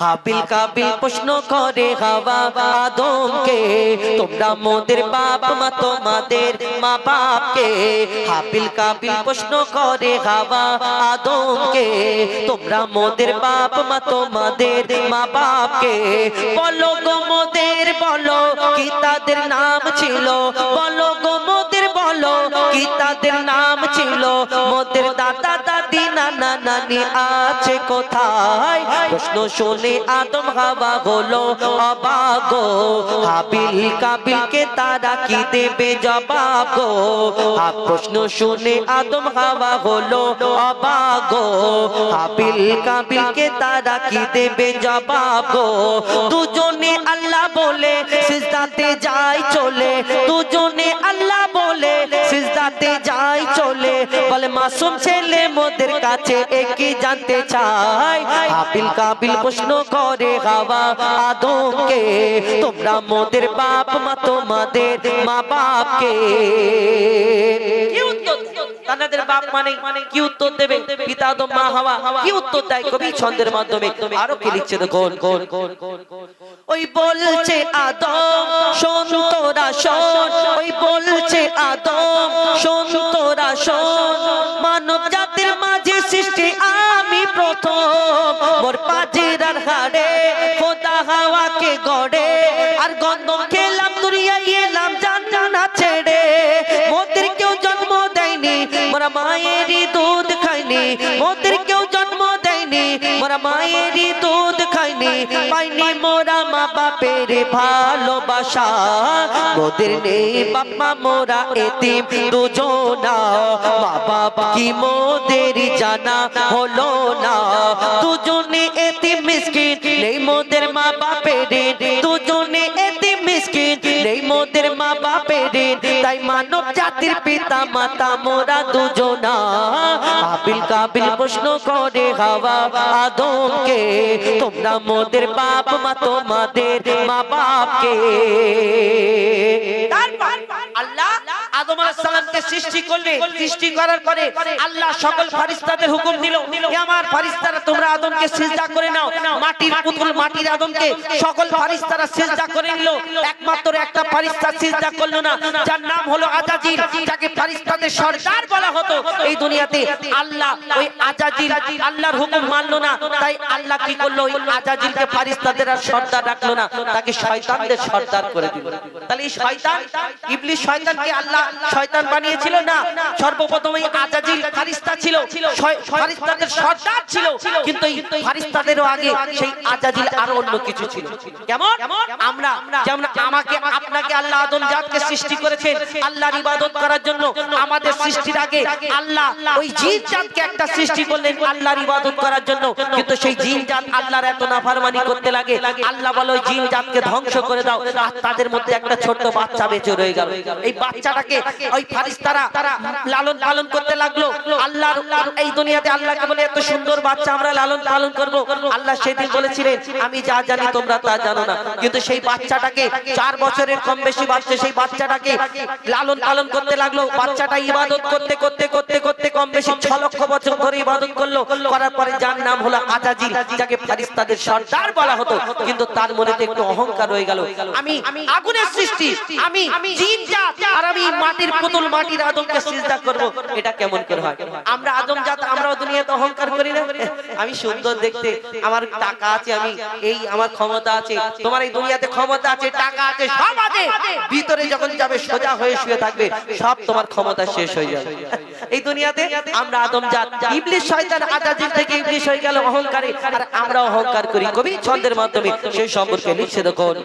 হাবিল কাবিল প্রশ্ন করে হাওয়া আদমকে, তোমরা মোদের বাপ মা তোমাদের মা বাপকে। হাবিল কাবিল প্রশ্ন করে হাওয়া আদমকে, তোমরা মোদের বাপ মা তোমাদের মা বাপকে। বলো গো মোদের বলো কি তাদের নাম ছিল, বলো গো মোদের বলো কি তাদের নাম ছিল। মোদের দাদা দাদি নানা নানি আছে কোথায়? প্রশ্ন শুনে আদম হাওয়া হলো অবাক গো। হাবিল কাবিলকে তারা কি দেবে জবাব গো। প্রশ্ন শুনে আদম হাওয়া হলো অবাক গো। হাবিল কাবিলকে তারা কি দেবে জবাব গো। দুজনে আল্লাহ বলে সিজদাতে যায় চলে, দুজনে আল্লাহ বলে সিজদাতে যায় চলে। বলে মাসুম ছেলে মোদের কাছে একই জানতে চায়। হাবিল কাবিল প্রশ্ন করে হাওয়া আদমকে, তোমরা মোদের বাপ মা তোমাদের মা বাপকে। কি উত্তর তাদের বাপ মানে কি উত্তর দেবে? পিতা আদম মা হাওয়া কি উত্তর দেয়? কবি ছন্দের মাধ্যমে আরো কি লিখছে দেখুন। ওই বলছে আদম শোন তোরা শোন, ওই বলছে আদম শোন তোরা শোন। মানব জাতির মাঝে সৃষ্টি আমি প্রথম, মোর পাজিরার হাড়ে খোদা হাওয়াকে গড়ে। আর গন্ধম খেলাম দুনিয়ায় এলাম জান্নাত ছেড়ে। মোদের কেউ জন্ম দেয়নি মোরা মায়েরই দুধ খাইনি, মোদের কেউ জন্ম দেয়নি মোরা মায়েরই দুধ খাইনি। পাইনি মোরা মা বাপের ভালোবাসা, মোদের নেই বাপ্পা মোরা এতিম দুজনা। মা বাপ কি মোদের জানা হলো না, দুজনে এতিম মিসকিন নেই মোদের মা বাপের। দুজনে এতিম মিসকিন নেই মোদের মা বাপের। তাই মানব জাতির পিতা মাতা মোরা দুজনা। হাবিল কাবিল প্রশ্ন করে হাওয়া আদমকে, তোমরা মোদের বাপ মা তোমাদের মা বাপকে। আল্লাহ আদম আলাইহিস সালামকে সৃষ্টি করলে, সৃষ্টি করার পরে আল্লাহ সকল ফেরেশতাদের হুকুম দিল, হে আমার ফেরেশতারা তোমরা আদমকে সিজদা করে নাও। মাটির পুতুল মাটির আদমকে সকল ফেরেশতারা সিজদা করে নিল। একমাত্র একটা ফেরেশতা সিজদা করলো না, যার নাম হলো আজাজিল, যাকে ফেরেশতাদের সরদার বলা হতো এই দুনিয়াতে। আল্লাহ ওই আজাজিল আল্লাহর হুকুম মানলো না, তাই আল্লাহ কি করলো? ওই আজাজিলকে ফেরেশতাদের আর সরদার রাখলো না, তাকে শয়তানদের সরদার করে দিল। তাহলে এই শয়তান ইবলিস শয়তানকে আল্লাহ শয়তান বানিয়েছিল না, সর্বপ্রথম এই আজাজিল ফেরেশতা ছিল, ফেরেশতাদের সরদার ছিল। কিন্তু এই ফেরেশতাদেরও আগে সেই আজাজিল আর অন্য কিছু ছিল। কেমন? আমরা যেমন আমাকে আপনাকে আল্লাহ আদম জাতকে সৃষ্টি করেছেন আল্লাহর ইবাদত করার জন্য। আমাদের সৃষ্টির আগে আল্লাহ ওই জিন জাতকে একটা সৃষ্টি করলেন আল্লাহর ইবাদত করার জন্য। কিন্তু সেই জিন জাত আল্লাহর এত নাফরমানি করতে লাগে, আল্লাহ বলে ওই জিন জাতকে ধ্বংস করে দাও। আর তাদের মধ্যে একটা ছোট্ট বাচ্চা বেঁচে রয়ে গেল। এই বাচ্চাটাকে ওই ফেরেশতারা লালন পালন করতে লাগলো। আল্লাহর এই দুনিয়াতে আল্লাহকে বলে এত সুন্দর বাচ্চা আমরা লালন পালন করব। আল্লাহ সেদিন বলেছিলেন আমি যা জানি তোমরা তা জানো না। কিন্তু সেই বাচ্চাটাকে 4 বছরের কম বেশি বাচ্চা, সেই বাচ্চাটাকে লালন পালন করতে লাগলো। বাচ্চাটা ইবাদত করতে করতে করতে করতে কম বেশি 6 লক্ষ বছর ধরে ইবাদত করলো। করার পরে যার নাম হলো আজাজিল, যাকে ফেরেশতাদের সরদার বলা হতো। কিন্তু তার মনেতে একটু অহংকার হয়ে গেল, আমি আগুনের সৃষ্টি, আমি জিন জাত, আর আমি মাটির পুতুল মাটির আদমকে সিজদা করব। এটা কেমন করে হয়? আমরা আদম জাত, আমরাও দুনিয়াতে অহংকার করি না? আমি সুন্দর দেখতে, আমার টাকা আছে, আমি এই আমার ক্ষমতা আছে। তোমার এই দুনিয়াতে ক্ষমতা আছে, টাকা আছে, সব আছে। ভিতরে যখন যাবে সোজা হয়ে শুয়ে থাকবে, সব তোমার ক্ষমতা শেষ হয়ে যাবে। এই দুনিয়াতে আমরা আদম জাত, ইবলিস শয়তান আজাজিল থেকে ইবলিস হয়ে গেল অহংকারী, আর আমরা অহংকার করি। কবি ছন্দের মাধ্যমে সেই সম্পর্কে লিখছে দেখুন।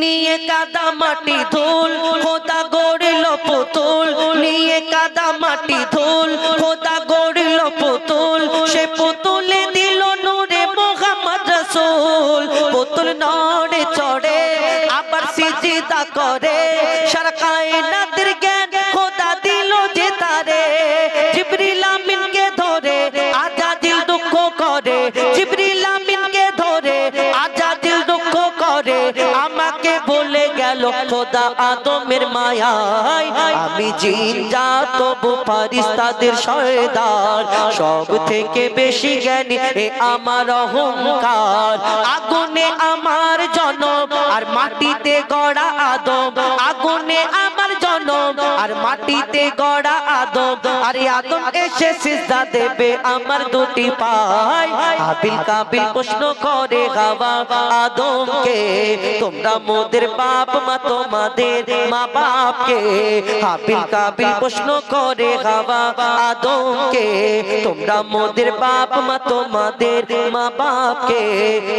নিয়ে কাদা মাটি ধুল খোদা গড়িল পুতুল, নিয়ে কাদা মাটি ধুল খোদা গড়িল পুতুল। সে পুতুলে দিল নূরে মুহাম্মদ রাসূল। পুতুল নড়ে চড়ে আবার সিজদা করে, সারা কায়নাতের জ্ঞান খোদা দিল যে তারে। জিবরিল আমিনকে ধরে আজাজিল দুঃখ করে, জিবরিল আমিনকে ধরে আজাজিল দুঃখ করে। আমাকে বলে গেল খোদা আদমের মায়ায়, আমি জিন্দা তবু ফারিস্তাদের সরদার, সব থেকে বেশি জ্ঞানী এ আমার অহংকার। আগুনে আমার জনম আর মাটিতে গড়া আদম, আগুনে আমার জনম আর মাটিতে গড়া আদম, আরে আদম এসে সিজদা দেবে আমার দুটি পায়। হাবিল কাবিল প্রশ্ন করে হাওয়া আদমকে, তোমরা মোদের বাপ মা তোমাদের মা বাপকে। হাবিল কাবিল প্রশ্ন করে হাওয়া আদমকে, তোমরা মোদের বাপ মা তোমাদের মা বাপকে,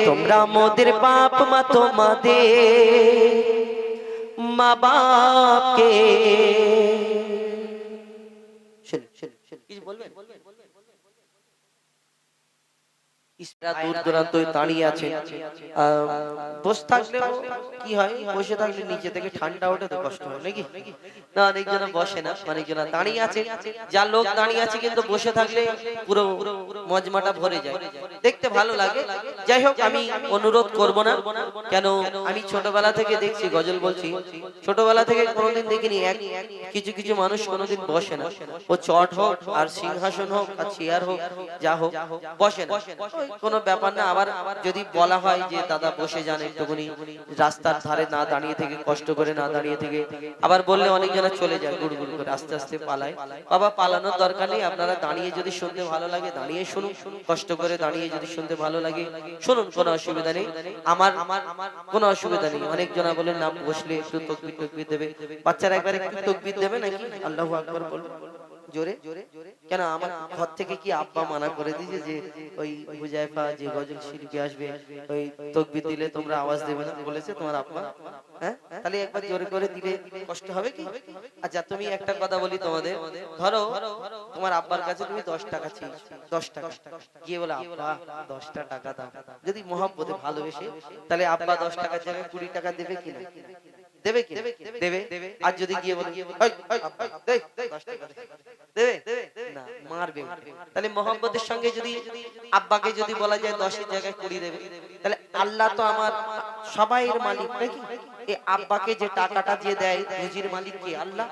তোমরা মোদের বাপ মা তোমাদের মা বাপকে। কিছু বলবেন? দূর দূরান্ত দাঁড়িয়ে আছে, বসে থাকলে কি হয়, বসে থাকলে নিচে থেকে ঠান্ডা ওঠে তো কষ্ট হয় নাকি না? অনেকজন বসে না, অনেকজন দাঁড়িয়ে আছে। যা লোক দাঁড়িয়ে আছে কিন্তু বসে থাকলে পুরো মজমাটা ভরে যায়, দেখতে ভালো লাগে। যাই হোক, আমি অনুরোধ করব না, কেন আমি ছোটবেলা থেকে দেখছি, গজল বলছি, ছোটবেলা থেকে কোনোদিন দেখিনি কিছু কিছু মানুষ কোনোদিন বসে না। ও চট হোক আর সিংহাসন হোক আর চেয়ার হোক যা হোক, বসে না, কোনো ব্যাপার না। আবার যদি বলা হয় যে দাদা বসে যান একটুখানি, রাস্তার ধারে না দাঁড়িয়ে থেকে, কষ্ট করে না দাঁড়িয়ে থেকে, আবার বললে অনেকজন চলে যায় গুড় গুড় করে, আস্তে আস্তে পালায়। বাবা, পালানোর দরকার নেই, আপনারা দাঁড়িয়ে যদি শুনতে ভালো লাগে দাঁড়িয়ে শুনুন, কষ্ট করে দাঁড়িয়ে যদি শুনতে ভালো লাগে শুনুন, কোনো অসুবিধা নেই, আমার কোনো অসুবিধা নেই। অনেকজনা বলেন না বসলে একটু তাকবীর তাকবীর দেবে, বাচ্চারা একবার একটু তাকবীর দেবে নাকি? আল্লাহু আকবার বলবে জোরে। কেন আমার ঘর থেকে কি আব্বা মানা করে দিয়েছে যে ওই হুজাইফা যে গজল শিল্পী আসবে ওই তাকবীর দিলে তোমরা আওয়াজ দেবে না, বলেছে তোমার আব্বা? হ্যাঁ, তাহলে একবার জোরে করে দিলে কষ্ট হবে কি? আচ্ছা, তুমি একটা কথা বলি তোমাদের, ধরো তোমার আব্বার কাছে তুমি 10 টাকা চেয়েছো, 10 টাকা, গিয়ে বলে আব্বা 10টা টাকা দাও, যদি মহব্বতে ভালোবেসে, তাহলে আব্বা 10 টাকার জায়গায় 20 টাকা দেবে কি না? দেবে কি? দেবে। আর যদি গিয়ে বলে দেবে না, মারবে। তাহলে মহব্বতের সঙ্গে যদি আব্বাকে যদি বলা যায় 10-এর জায়গায় 20 দেবে, তাহলে আল্লাহ তো আমার সবাইয়ের মালিক নাকি? এই আব্বাকে যে টাকাটা যে দেয়, রুজির মালিক কে? আল্লাহ।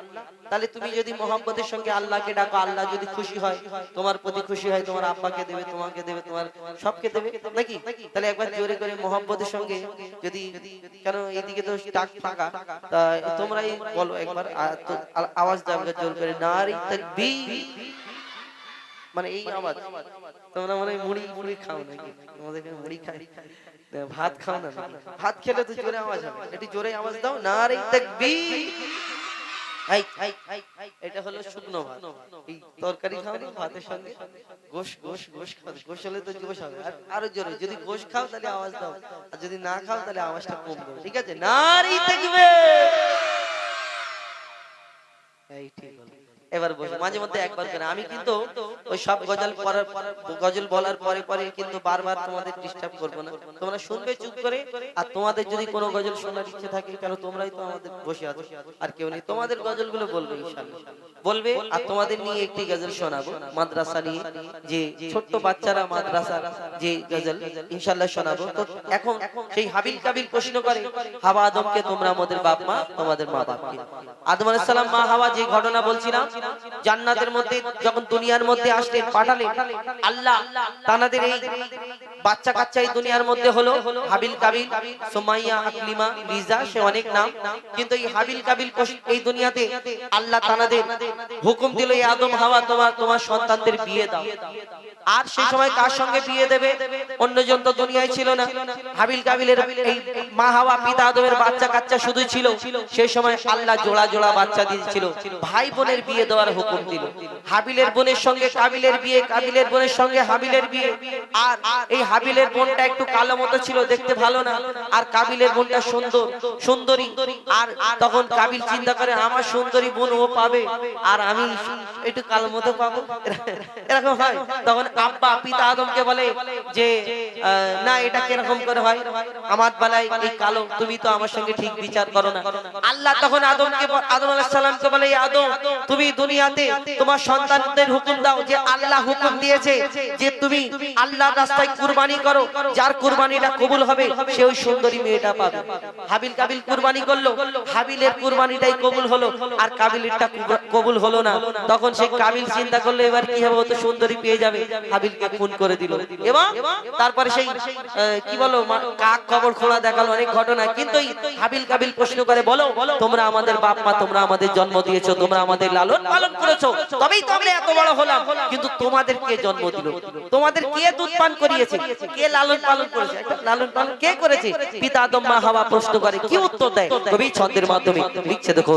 তাহলে তুমি যদি মহব্বতের সঙ্গে আল্লাহকে ডাকো, আল্লাহ যদি খুশি হয়, তোমার প্রতি খুশি হয়, তোমার আব্বাকে দেবে, তোমাকে দেবে, তোমার সবকে দেবে নাকি? তাহলে একবার জোরে করে মহব্বতের সঙ্গে যদি, কেন এইদিকে তো টাক ফাঁকা, তা তোমরাই বলো একবার, আওয়াজ দাও জোর করে, নারী তাকবীর, মানে এই আওয়াজ। তোমরা মানে মুড়ি খাও নাকি? তোমাদের মুড়ি খাই, ভাত খাও না? ভাত খেলে তো জোরে আওয়াজ হবে, একটু জোরে আওয়াজ দাও, নারী তাকবীর। এটা হলো শুকনো ভাত। এই তরকারি খাও না ভাতের সঙ্গে, গোশ গোশ গোশ খাও, গোশ হলে তো গোশ হবে। আরো জোরে যদি গোশ খাও তাহলে আওয়াজ দাও, আর যদি না খাও তাহলে আওয়াজটা কম দাও, ঠিক আছে? নারী তাকবীর। এই ঠিক হলো। এবার বসে মাঝে মধ্যে একবার করে, আমি কিন্তু ওই সব গজল বলার পরে পরে কিন্তু বারবার তোমাদের ডিস্টার্ব করবো না, তোমরা শুনবে চুপ করে। আর তোমাদের যদি কোনো গজল শোনার ইচ্ছে থাকে, কেন তোমরাই তো আমাদের বসে আছো, আর কেউ নেই, তোমাদের গজলগুলো বলবে ইনশাআল্লাহ, বলবে। আর তোমাদের নিয়ে একটি গজল শোনাবো মাদ্রাসা নিয়ে, যে ছোট্ট বাচ্চারা মাদ্রাসা যে গজল ইনশাআল্লাহ শোনাবো। তো এখন সেই হাবিল কাবিল প্রশ্ন করে হাওয়া আদমকে, তোমরা আমাদের বাপ মা, তোমাদের মা বাপকে। আদম আলাইহিস সালাম মা হাওয়া যে ঘটনা বলছিলাম, জান্নাতের মধ্যে যখন দুনিয়ার মধ্যে আসলেন, পাঠালেন আল্লাহ, তানাদের এই বাচ্চা কাচ্চা এই দুনিয়ার মধ্যে হলো হাবিল কাবিল, সুমাইয়া, আকলিমা, লিজা, সে অনেক নাম। কিন্তু এই হাবিল কাবিল এই দুনিয়াতে আল্লাহ তানাদের হুকুম দিল, এই আদম হাওয়া তোমার সন্তানদের বিয়ে দাও। আর সেই সময় কার সঙ্গে বিয়ে দেবে? অন্যজন তো দুনিয়ায় ছিল না। হাবিল কাবিলের এই মা হাওয়া পিতা আদমের বাচ্চা কাচ্চা শুধু ছিল। সেই সময় আল্লাহ জোড়া জোড়া বাচ্চা দিয়েছিল, ভাই বোনের বিয়ে দেওয়ার হুকুম দিল। হাবিলের বোনের সঙ্গে কাবিলের বিয়ে, কাবিলের বোনের সঙ্গে হাবিলের বিয়ে। আর এই হাবিলের বোনটা একটু কালো মতো ছিল, দেখতে ভালো না, আর কাবিলের বোনটা সুন্দরী। আর তখন কাবিল চিন্তা করে, আমার সুন্দরী বোন ও পাবে আর আমি একটু কালো মতো পাবো, এরকম হয়। তখন আব্বা পিতা আদমকে বলে যে না এটা কিরকম করে হয়, আমার বেলায় এই কালো, তুমি তো আমার সঙ্গে ঠিক বিচার করো না। আল্লাহ তখন আদম আলাইহিস সালামকে বলে, আদম তুমি দুনিয়াতে তোমার সন্তানদের হুকুম দাও যে আল্লাহ হুকুম দিয়েছে যে তুমি আল্লাহর রাস্তায় কুরবানি করো, যার কুরবানিটা কবুল হবে সে ওই সুন্দরী মেয়েটা পাবে। হাবিল কাবিল কুরবানি করলো, হাবিলের কুরবানিটাই কবুল হলো আর কাবিলেরটা কবুল হলো না। তখন সে কাবিল চিন্তা করলো এবার কি হবে, ও তো সুন্দরী পেয়ে যাবে, হাবিলকে খুন করে দিল। এবং তারপরে সেই কি বলো কাক কবর খোলা দেখালো, অনেক ঘটনা। কিন্তু হাবিল কাবিল প্রশ্ন করে, বলো তোমরা আমাদের বাপ মা, তোমরা আমাদের জন্ম দিয়েছো, তোমরা আমাদের লালন পালন করেছো, তবেই তো আমরা এত বড় হলাম, কিন্তু তোমাদের কে জন্ম দিল, তোমাদের কে দুধ পান করিয়েছে, কে লালন পালন করেছে, লালন পালন কে করেছে? পিতা আদম মা হাওয়া প্রশ্ন করে, কি উত্তর দেয়? কবি ছন্দের মাধ্যমে লিখছে, দেখো।